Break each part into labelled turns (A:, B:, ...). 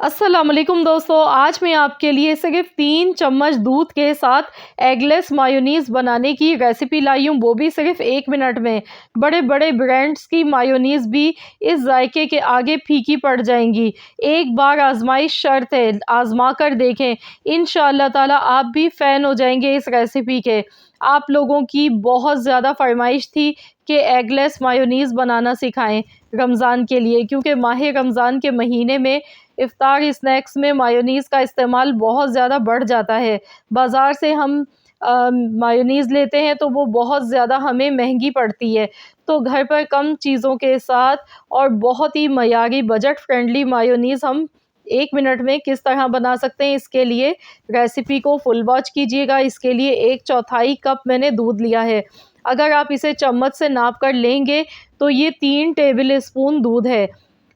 A: अस्सलाम वालेकुम दोस्तों, आज मैं आपके लिए सिर्फ 3 चम्मच दूध के साथ एगलेस मायोनीज़ बनाने की रेसिपी लाई हूँ, वो भी सिर्फ 1 मिनट में। बड़े बड़े ब्रांड्स की मायोनीज़ भी इस जायके के आगे फीकी पड़ जाएंगी। एक बार आजमाइश शर्त है, आजमा कर देखें, इंशाअल्लाह ताला आप भी फ़ैन हो जाएंगे इस रेसिपी के। आप लोगों की बहुत ज़्यादा फरमाइश थी कि एगलेस मायोनीज़ बनाना सिखाएं रमज़ान के लिए, क्योंकि माह रमज़ान के महीने में इफ्तार स्नैक्स में मायोनीज़ का इस्तेमाल बहुत ज़्यादा बढ़ जाता है। बाज़ार से हम मायोनीज़ लेते हैं तो वो बहुत ज़्यादा हमें महंगी पड़ती है। तो घर पर कम चीज़ों के साथ और बहुत ही मयारी बजट फ्रेंडली मायोनीज़ हम 1 मिनट में किस तरह बना सकते हैं, इसके लिए रेसिपी को फुल वॉच कीजिएगा। इसके लिए 1/4 कप मैंने दूध लिया है। अगर आप इसे चम्मच से नाप कर लेंगे तो ये 3 टेबल स्पून दूध है।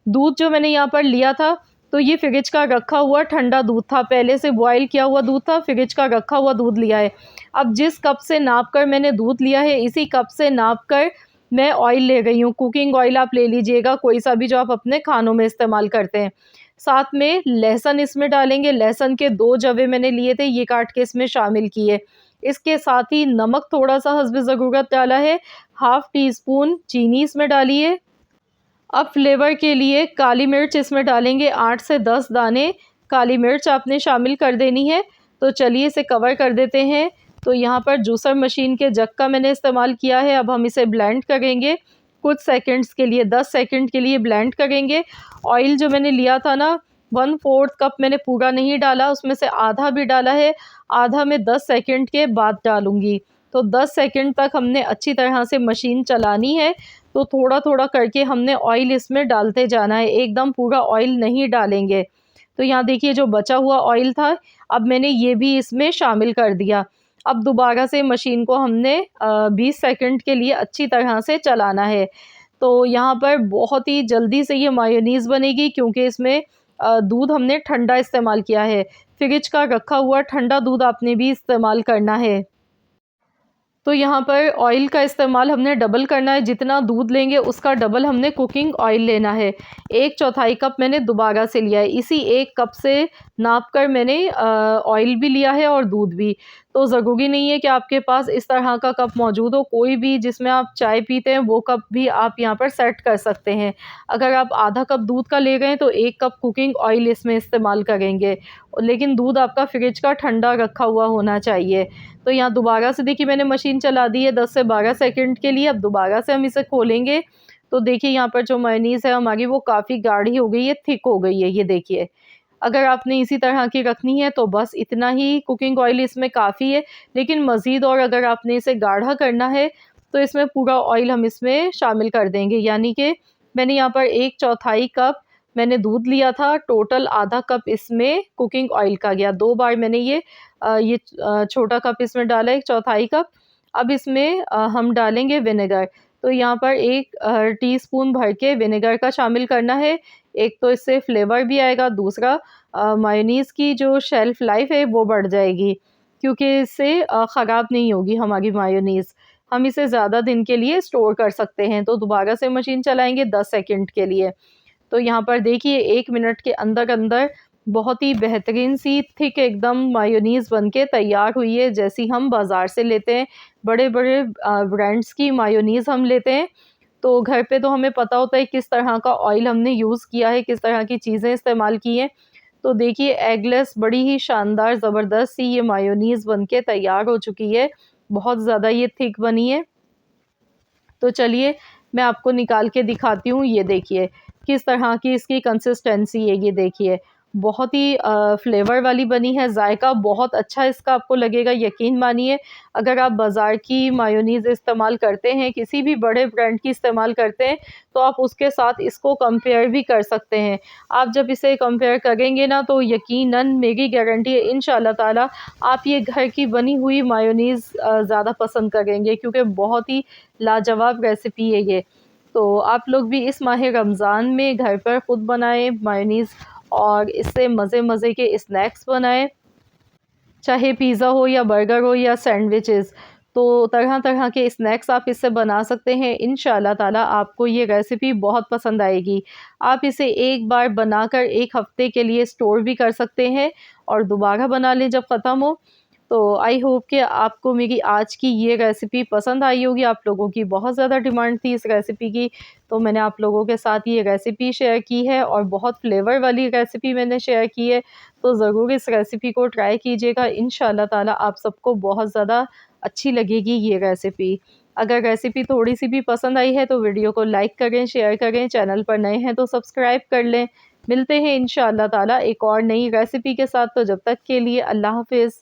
A: दूध जो मैंने यहाँ पर लिया था, तो ये फ्रिज का रखा हुआ ठंडा दूध था, पहले से बॉयल किया हुआ दूध था, फ्रिज का रखा हुआ दूध लिया है। अब जिस कप से नाप कर मैंने दूध लिया है, इसी कप से नाप कर मैं ऑयल ले रही हूँ। कुकिंग ऑयल आप ले लीजिएगा, कोई सा भी जो आप अपने खानों में इस्तेमाल करते हैं। साथ में लहसुन इसमें डालेंगे, लहसुन के 2 जवे मैंने लिए थे, ये काट के इसमें शामिल किए। इसके साथ ही नमक थोड़ा सा हस्बे ज़रूरत डाला है, हाफ़ टी स्पून चीनी इसमें डालिए। अब फ्लेवर के लिए काली मिर्च इसमें डालेंगे, 8 से 10 दाने काली मिर्च आपने शामिल कर देनी है। तो चलिए इसे कवर कर देते हैं। तो यहाँ पर जूसर मशीन के जग का मैंने इस्तेमाल किया है। अब हम इसे ब्लेंड करेंगे कुछ सेकंड्स के लिए, 10 सेकंड के लिए ब्लेंड करेंगे। ऑयल जो मैंने लिया था ना, 1/4 कप मैंने पूरा नहीं डाला, उसमें से आधा भी डाला है, आधा मैं 10 सेकंड के बाद डालूँगी। तो 10 सेकंड तक हमने अच्छी तरह से मशीन चलानी है। तो थोड़ा-थोड़ा करके हमने ऑयल इसमें डालते जाना है, एकदम पूरा ऑयल नहीं डालेंगे। तो यहाँ देखिए जो बचा हुआ ऑयल था, अब मैंने ये भी इसमें शामिल कर दिया। अब दोबारा से मशीन को हमने 20 सेकंड के लिए अच्छी तरह से चलाना है। तो यहाँ पर बहुत ही जल्दी से ये मायोनीज़ बनेगी, क्योंकि इसमें दूध हमने ठंडा इस्तेमाल किया है। फ्रिज का रखा हुआ ठंडा दूध आपने भी इस्तेमाल करना है। तो यहाँ पर ऑयल का इस्तेमाल हमने डबल करना है, जितना दूध लेंगे उसका डबल हमने कुकिंग ऑयल लेना है। 1/4 कप मैंने दोबारा से लिया है, इसी 1 कप से नाप कर मैंने ऑयल भी लिया है और दूध भी। तो ज़रूरी नहीं है कि आपके पास इस तरह का कप मौजूद हो, कोई भी जिसमें आप चाय पीते हैं वो कप भी आप यहाँ पर सेट कर सकते हैं। अगर आप आधा कप दूध का ले गए हैं तो 1 कप कुकिंग ऑयल इसमें इस्तेमाल करेंगे, लेकिन दूध आपका फ्रिज का ठंडा रखा हुआ होना चाहिए। तो यहाँ दोबारा से देखिए मैंने मशीन चला दी है 10 से 12 सेकंड के लिए। अब दोबारा से हम इसे खोलेंगे, तो देखिए यहाँ पर जो मेयोनीज़ है हमारी वो काफ़ी गाढ़ी हो गई है, थिक हो गई है, ये देखिए। अगर आपने इसी तरह की रखनी है तो बस इतना ही कुकिंग ऑयल इसमें काफ़ी है, लेकिन मज़ीद और अगर आपने इसे गाढ़ा करना है तो इसमें पूरा ऑयल हम इसमें शामिल कर देंगे। यानी कि मैंने यहाँ पर 1/4 कप मैंने दूध लिया था, टोटल आधा कप इसमें कुकिंग ऑयल का गया। 2 बार मैंने ये छोटा कप इसमें डाला, 1/4 कप। अब इसमें हम डालेंगे विनेगर। तो यहाँ पर 1 टीस्पून भर के विनेगर का शामिल करना है। एक तो इससे फ्लेवर भी आएगा, दूसरा मायोनीज़ की जो शेल्फ़ लाइफ़ है वो बढ़ जाएगी, क्योंकि इससे ख़राब नहीं होगी हमारी मायोनीज़। हम इसे ज़्यादा दिन के लिए स्टोर कर सकते हैं। तो दोबारा से मशीन चलाएँगे 10 सेकंड के लिए। तो यहाँ पर देखिए 1 मिनट के अंदर-अंदर बहुत ही बेहतरीन सी थिक एकदम मायोनीज़ बनके तैयार हुई है, जैसी हम बाज़ार से लेते हैं। बड़े-बड़े ब्रांड्स की मायोनीज़ हम लेते हैं, तो घर पे तो हमें पता होता है किस तरह का ऑयल हमने यूज़ किया है, किस तरह की चीज़ें इस्तेमाल की हैं। तो देखिए एगलेस बड़ी ही शानदार ज़बरदस्त सी ये मायोनीज़ बनके तैयार हो चुकी है। बहुत ज़्यादा ये थिक बनी है। तो चलिए मैं आपको निकाल के दिखाती हूँ, ये देखिए किस तरह की इसकी कंसिस्टेंसी है, ये देखिए बहुत ही फ्लेवर वाली बनी है, जायका बहुत अच्छा इसका आपको लगेगा, यकीन मानिए। अगर आप बाज़ार की मायोनीज़ इस्तेमाल करते हैं, किसी भी बड़े ब्रांड की इस्तेमाल करते हैं, तो आप उसके साथ इसको कंपेयर भी कर सकते हैं। आप जब इसे कंपेयर करेंगे ना, तो यकीनन मेरी गारंटी है इंशाअल्लाह ताला आप ये घर की बनी हुई मायोनीज़ ज़्यादा पसंद करेंगे, क्योंकि बहुत ही लाजवाब रेसिपी है ये। तो आप लोग भी इस माह रमज़ान में घर पर ख़ुद बनाएँ मायोनीज़ और इससे मज़े-मज़े के स्नैक्स बनाएँ, चाहे पिज़्ज़ा हो या बर्गर हो या सैंडविचेज़। तो तरह तरह के स्नैक्स आप इससे बना सकते हैं। इंशाल्लाह ताला आपको ये रेसिपी बहुत पसंद आएगी। आप इसे एक बार बनाकर 1 हफ़्ते के लिए स्टोर भी कर सकते हैं और दोबारा बना लें जब ख़त्म हो। तो आई होप कि आपको मेरी आज की ये रेसिपी पसंद आई होगी। आप लोगों की बहुत ज़्यादा डिमांड थी इस रेसिपी की, तो मैंने आप लोगों के साथ ये रेसिपी शेयर की है और बहुत फ्लेवर वाली रेसिपी मैंने शेयर की है। तो ज़रूर इस रेसिपी को ट्राई कीजिएगा। इंशाल्लाह ताला आप सबको बहुत ज़्यादा अच्छी लगेगी ये रेसिपी। अगर रेसिपी थोड़ी-सी भी पसंद आई है तो वीडियो को लाइक करें, शेयर करें, चैनल पर नए हैं तो सब्सक्राइब कर लें। मिलते हैं इंशाल्लाह ताला एक और नई रेसिपी के साथ, तो जब तक के लिए अल्लाह हाफ़िज़।